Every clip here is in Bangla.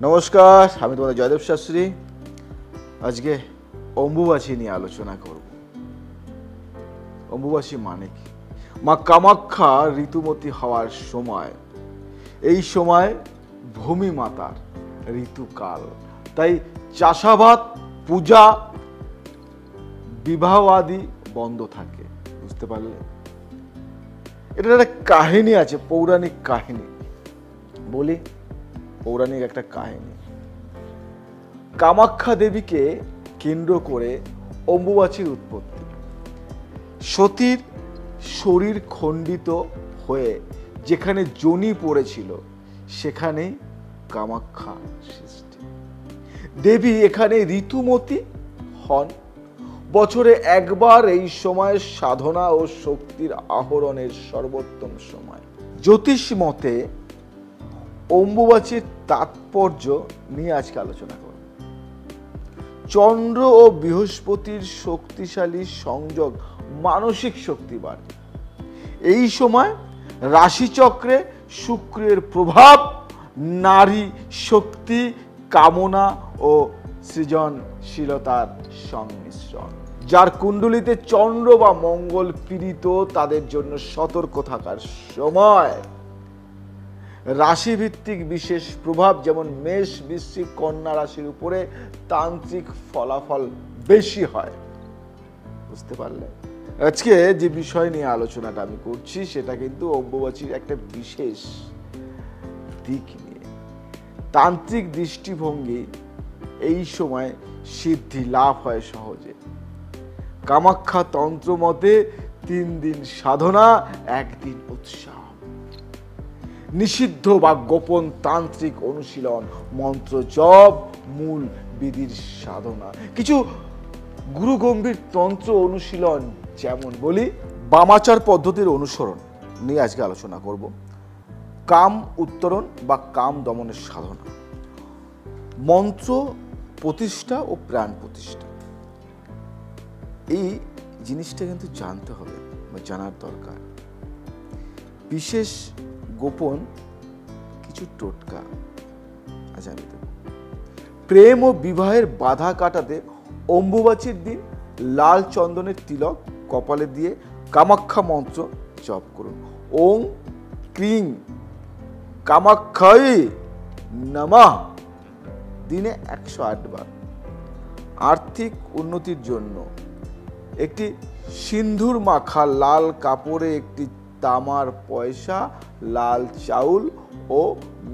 নমস্কার, আমি তোমাদের জয়দেব শাস্ত্রী। আজকে অম্বুবাচী নিয়ে আলোচনা করব। অম্বুবাচী মানে কি? মা কামাখ্যা ঋতুমতী হওয়ার সময়, এই সময় ভূমি মাতার ঋতুকাল, তাই চাষাবাদ, পূজা, বিবাহ আদি বন্ধ থাকে। বুঝতে পারলে? এটার একটা কাহিনী আছে, পৌরাণিক কাহিনী বলি। পৌরাণিক একটা কাহিনী। কামাখ্যা দেবীকে কেন্দ্র করে অম্বুবাচীর উৎপত্তি। সতীর শরীর খণ্ডিত হয়ে যেখানে যোনি পড়েছিল, সেখানেই কামাখ্যা সৃষ্টি। দেবী এখানে ঋতুমতী হন। বছরে একবার এই সময় সাধনা ও শক্তির আহরণের সর্বোত্তম সময়। জ্যোতিষ মতে অম্বুবাচীর তাৎপর্য নিয়ে আজকে আলোচনা করব। চন্দ্র ও বৃহস্পতির শক্তিশালী সংযোগ মানসিক শক্তি বাড়ে। এই সময় রাশিচক্রে শুক্রের প্রভাব, নারী শক্তি, কামনা ও সৃজনশীলতার সংমিশ্রণ। যার কুণ্ডলিতে চন্দ্র বা মঙ্গল পীড়িত, তাদের জন্য সতর্ক থাকার সময়। রাশিভিত্তিক বিশেষ প্রভাব, যেমন মেষ, বৃশ্চিক, কন্যা রাশির উপরে তান্ত্রিক ফলাফল বেশি হয়। বুঝতে পারলে? আজকে যে বিষয় নিয়ে আলোচনাটা আমি করছি, সেটা কিন্তু অম্বুবাচীর একটা বিশেষ দিক নিয়ে। তান্ত্রিক দৃষ্টিভঙ্গি, এই সময় সিদ্ধি লাভ হয় সহজে। কামাখ্যা তন্ত্র মতে 3 দিন সাধনা, 1 দিন উৎসাহ। নিষিদ্ধ বা গোপন তান্ত্রিক অনুশীলন, মন্ত্র জপ, মূল বিধির সাধনা। কিছু গুরুগম্ভীর তন্ত্র অনুশীলন, যেমন বলি বামাচার পদ্ধতির অনুসরণ নিয়ে আজকে আলোচনা করব। কাম উত্তরণ বা কাম দমনের সাধনা, মন্ত্র প্রতিষ্ঠা ও প্রাণ প্রতিষ্ঠা। এই জিনিসটা কিন্তু জানতে হবে বা জানার দরকার। বিশেষ গোপন কিছু টোটকা আজ আমি দেব। প্রেম ও বিবাহের বাধা কাটাতে অম্বুবাচীর দিন লাল চন্দনের তিলক কপালে দিয়ে কামাখ্যা মন্ত্র জপ করুন। ওং ক্রিং কামাখ্যাই নমঃ, দিনে 108 বার। আর্থিক উন্নতির জন্য একটি সিন্দুর মাখা লাল কাপড়ে একটি তামার পয়সা, লাল চাউল ও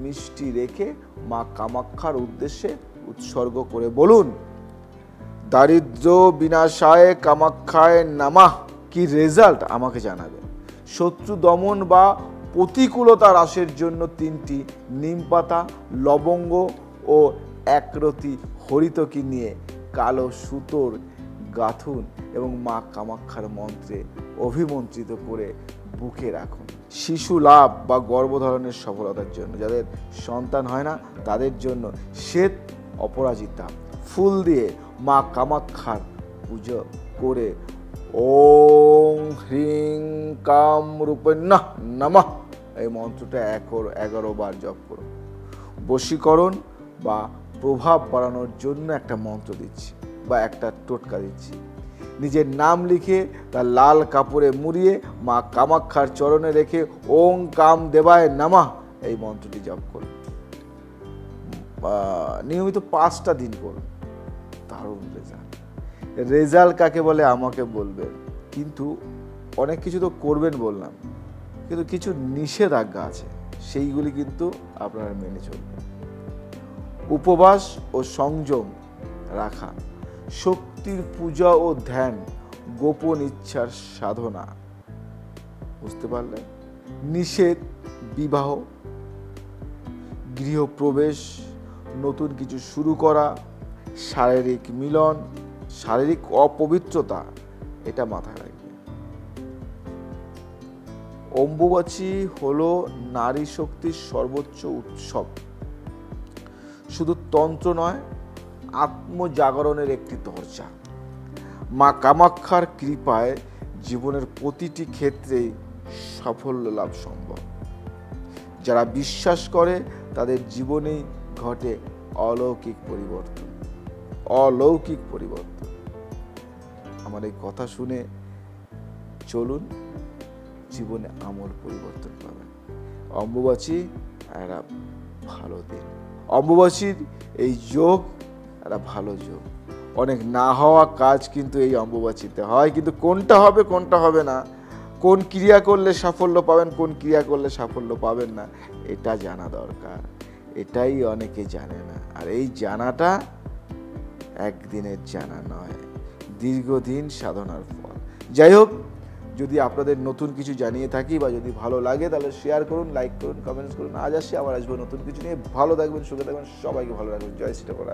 মিষ্টি রেখে মা কামাখ্যার উদ্দেশ্যে উৎসর্গ করে বলুন, দারিদ্র বিনাশায় কামাখ্যায় নমঃ। কি রেজাল্ট আমাকে জানাবেন। শত্রু দমন বা প্রতিকূলতা হ্রাসের জন্য 3টি নিম পাতা, লবঙ্গ ও 1 রতি হরিতকি নিয়ে কালো সুতোর গাঁথুন এবং মা কামাখ্যার মন্ত্রে অভিমন্ত্রিত করে বুকে রাখুন। শিশু লাভ বা গর্ভধারণের সফলতার জন্য, যাদের সন্তান হয় না, তাদের জন্য শ্বেত অপরাজিতা ফুল দিয়ে মা কামাখ্যার পুজো করে ওং হ্রিং কাম রূপণ্যঃ নমঃ এই মন্ত্রটা 11 বার জপ করুন। বশীকরণ বা প্রভাব বাড়ানোর জন্য একটা মন্ত্র দিচ্ছি বা একটা টোটকা দিচ্ছি। নিজের নাম লিখে তার লাল কাপড়ে মুড়িয়ে মা কামাখ্যার চরণে রেখে ওং কাম দেবায় নমঃ এই মন্ত্রটি জপ করুন। নিয়মিত 5টা দিন করুন। দারুণ রেজাল্ট। রেজাল্ট কাকে বলে আমাকে বলবেন, কিন্তু অনেক কিছু তো করবেন বললাম, কিন্তু কিছু নিষেধাজ্ঞা আছে, সেইগুলি কিন্তু আপনারা মেনে চলবেন। উপবাস ও সংযম রাখা, শক্তির পূজা ও ধ্যান, গোপন ইচ্ছার সাধনা। বুঝতে পারলেন? নিষেধ বিবাহ, গৃহপ্রবেশ, নতুন কিছু শুরু করা, শারীরিক মিলন, শারীরিক অপবিত্রতা, এটা মাথায় রাখবেন। অম্বুবাচী হলো নারী শক্তির সর্বোচ্চ উৎসব। শুধু তন্ত্র নয়, আত্মজাগরণের একটি দরজা। মা কামাখ্যার কৃপায় জীবনের প্রতিটি ক্ষেত্রেই সাফল্য লাভ সম্ভব। যারা বিশ্বাস করে তাদের জীবনেই ঘটে অলৌকিক পরিবর্তন, অলৌকিক পরিবর্তন। আমার এই কথা শুনে চলুন, জীবনে আমূল পরিবর্তন পাবেন। অম্বুবাচী একটা ভালো দিন, অম্বুবাচীর এই যোগ একটা ভালো যোগ। অনেক না হওয়া কাজ কিন্তু এই অম্বুবাচীতে হয়, কিন্তু কোনটা হবে কোনটা হবে না, কোন ক্রিয়া করলে সাফল্য পাবেন, কোন ক্রিয়া করলে সাফল্য পাবেন না, এটা জানা দরকার। এটাই অনেকে জানে না। আর এই জানাটা একদিনের জানা নয়, দীর্ঘদিন সাধনার ফল। যাই হোক, যদি আপনাদের নতুন কিছু জানিয়ে থাকি বা যদি ভালো লাগে তাহলে শেয়ার করুন, লাইক করুন, কমেন্টস করুন। আজ আসছি, আবার আসবো নতুন কিছু নিয়ে। ভালো থাকবেন, সুখে থাকবেন, সবাইকে ভালো রাখবেন। জয় শ্রী ঠাকুর।